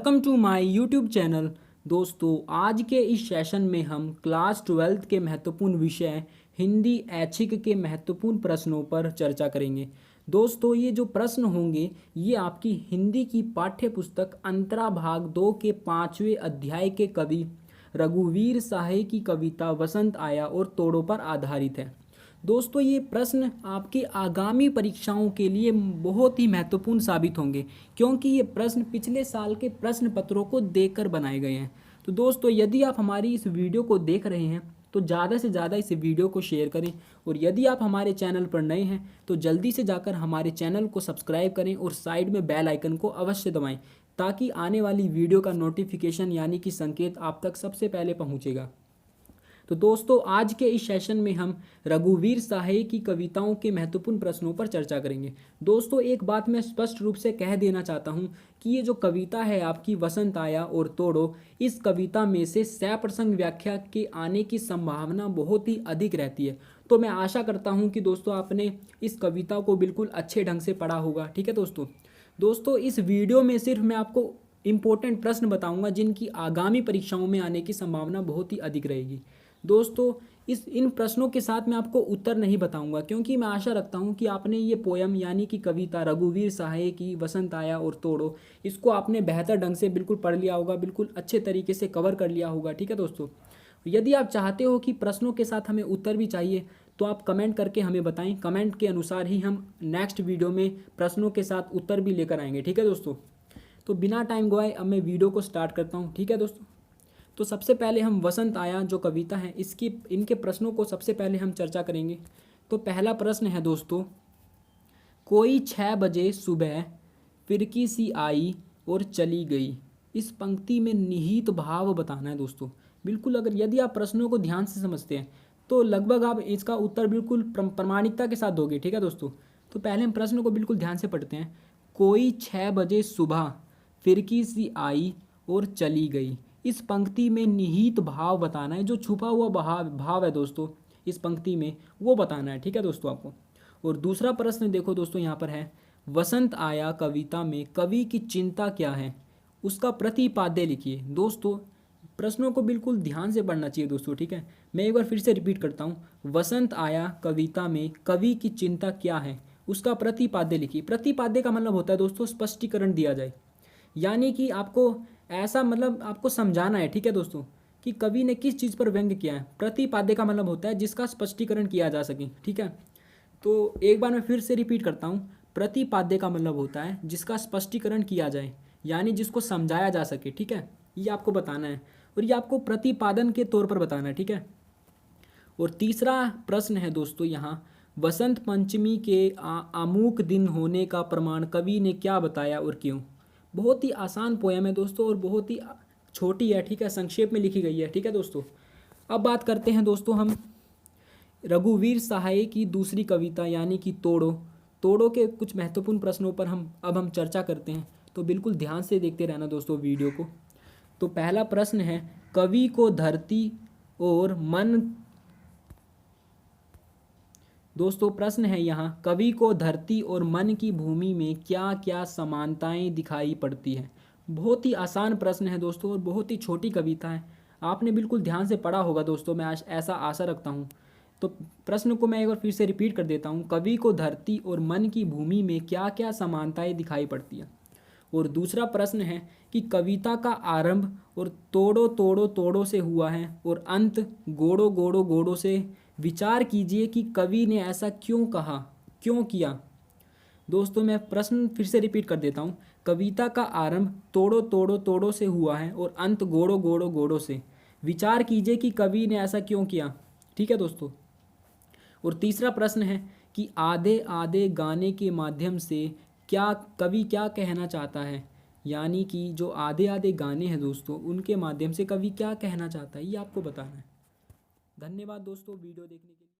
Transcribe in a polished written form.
Welcome to my YouTube channel. दोस्तों, आज के इस सेशन में हम क्लास 12th के महत्वपूर्ण विषय हिंदी ऐच्छिक के महत्वपूर्ण प्रश्नों पर चर्चा करेंगे। दोस्तों, ये जो प्रश्न होंगे ये आपकी हिंदी की पाठ्य पुस्तक अंतरा भाग 2 के 5वें अध्याय के कवि रघुवीर साहे की कविता वसंत आया और तोड़ों पर आधारित है। दोस्तों, ये प्रश्न आपकी आगामी परीक्षाओं के लिए बहुत ही महत्वपूर्ण साबित होंगे, क्योंकि ये प्रश्न पिछले साल के प्रश्न पत्रों को देखकर बनाए गए हैं। तो दोस्तों, यदि आप हमारी इस वीडियो को देख रहे हैं तो ज़्यादा से ज़्यादा इस वीडियो को शेयर करें, और यदि आप हमारे चैनल पर नए हैं तो जल्दी से जाकर हमारे चैनल को सब्सक्राइब करें और साइड में बेल आइकन को अवश्य दबाएं, ताकि आने वाली वीडियो का नोटिफिकेशन यानी कि संकेत आप तक सबसे पहले पहुँचेगा। तो दोस्तों, आज के इस सेशन में हम रघुवीर साहे की कविताओं के महत्वपूर्ण प्रश्नों पर चर्चा करेंगे। दोस्तों, एक बात मैं स्पष्ट रूप से कह देना चाहता हूं कि ये जो कविता है आपकी वसंत आया और तोड़ो, इस कविता में से सप्रसंग व्याख्या के आने की संभावना बहुत ही अधिक रहती है। तो मैं आशा करता हूँ कि दोस्तों आपने इस कविता को बिल्कुल अच्छे ढंग से पढ़ा होगा। ठीक है दोस्तों, इस वीडियो में सिर्फ मैं आपको इम्पोर्टेंट प्रश्न बताऊंगा जिनकी आगामी परीक्षाओं में आने की संभावना बहुत ही अधिक रहेगी। दोस्तों, इन प्रश्नों के साथ मैं आपको उत्तर नहीं बताऊंगा, क्योंकि मैं आशा रखता हूं कि आपने ये पोयम यानी कि कविता रघुवीर साहे की वसंत आया और तोड़ो, इसको आपने बेहतर ढंग से बिल्कुल पढ़ लिया होगा, बिल्कुल अच्छे तरीके से कवर कर लिया होगा। ठीक है दोस्तों, यदि आप चाहते हो कि प्रश्नों के साथ हमें उत्तर भी चाहिए तो आप कमेंट करके हमें बताएं। कमेंट के अनुसार ही हम नेक्स्ट वीडियो में प्रश्नों के साथ उत्तर भी लेकर आएंगे। ठीक है दोस्तों, तो बिना टाइम गवाए अब मैं वीडियो को स्टार्ट करता हूँ। ठीक है दोस्तों, तो सबसे पहले हम वसंत आया जो कविता है इनके प्रश्नों को सबसे पहले हम चर्चा करेंगे। तो पहला प्रश्न है दोस्तों, कोई 6 बजे सुबह फिरकी सी आई और चली गई, इस पंक्ति में निहित भाव बताना है। दोस्तों, बिल्कुल यदि आप प्रश्नों को ध्यान से समझते हैं तो लगभग आप इसका उत्तर बिल्कुल प्रामाणिकता के साथ दोगे। ठीक है दोस्तों, तो पहले हम प्रश्न को बिल्कुल ध्यान से पढ़ते हैं। कोई 6 बजे सुबह फिरकी सी आई और चली गई, इस पंक्ति में निहित भाव बताना है। जो छुपा हुआ भाव है दोस्तों इस पंक्ति में, वो बताना है। ठीक है दोस्तों आपको। और दूसरा प्रश्न देखो दोस्तों, यहाँ पर है वसंत आया कविता में कवि की चिंता क्या है, उसका प्रतिपाद्य लिखिए। दोस्तों, प्रश्नों को बिल्कुल ध्यान से पढ़ना चाहिए दोस्तों। ठीक है, मैं एक बार फिर से रिपीट करता हूँ। वसंत आया कविता में कवि की चिंता क्या है, उसका प्रतिपाद्य लिखिए। प्रतिपाद्य का मतलब होता है दोस्तों स्पष्टीकरण दिया जाए, यानी कि आपको ऐसा मतलब आपको समझाना है। ठीक है दोस्तों, कि कवि ने किस चीज़ पर व्यंग्य किया है। प्रतिपाद्य का मतलब होता है जिसका स्पष्टीकरण किया जा सके। ठीक है, तो एक बार मैं फिर से रिपीट करता हूँ। प्रतिपाद्य का मतलब होता है जिसका स्पष्टीकरण किया जाए, यानी जिसको समझाया जा सके। ठीक है, ये आपको बताना है और ये आपको प्रतिपादन के तौर पर बताना है। ठीक है, और तीसरा प्रश्न है दोस्तों यहाँ, वसंत पंचमी के आमुख दिन होने का प्रमाण कवि ने क्या बताया और क्यों। बहुत ही आसान पोयम है दोस्तों और बहुत ही छोटी है। ठीक है, संक्षेप में लिखी गई है। ठीक है दोस्तों, अब बात करते हैं दोस्तों हम रघुवीर साहे की दूसरी कविता यानी कि तोड़ो के कुछ महत्वपूर्ण प्रश्नों पर हम चर्चा करते हैं। तो बिल्कुल ध्यान से देखते रहना दोस्तों वीडियो को। तो पहला प्रश्न है, कवि को धरती और मन। दोस्तों, प्रश्न है यहाँ, कवि को धरती और मन की भूमि में क्या क्या समानताएं दिखाई पड़ती हैं। बहुत ही आसान प्रश्न है दोस्तों और बहुत ही छोटी कविता है। आपने बिल्कुल ध्यान से पढ़ा होगा दोस्तों, मैं ऐसा आशा रखता हूँ। तो प्रश्न को मैं एक बार फिर से रिपीट कर देता हूँ। कवि को धरती और मन की भूमि में क्या क्या समानताएं दिखाई पड़ती हैं। और दूसरा प्रश्न है कि कविता का आरंभ और तोड़ो तोड़ो तोड़ो से हुआ है और अंत गोड़ो गोड़ो गोड़ो से। विचार कीजिए कि कवि ने ऐसा क्यों कहा, क्यों किया। दोस्तों, मैं प्रश्न फिर से रिपीट कर देता हूँ। कविता का आरंभ तोड़ो तोड़ो तोड़ो से हुआ है और अंत गोड़ो गोड़ो गोड़ो से। विचार कीजिए कि कवि ने ऐसा क्यों किया। ठीक है दोस्तों, और तीसरा प्रश्न है कि आधे आधे गाने के माध्यम से कवि क्या कहना चाहता है, यानी कि जो आधे आधे गाने हैं दोस्तों उनके माध्यम से कवि क्या कहना चाहता है, ये आपको बताना है। धन्यवाद दोस्तों वीडियो देखने के लिए।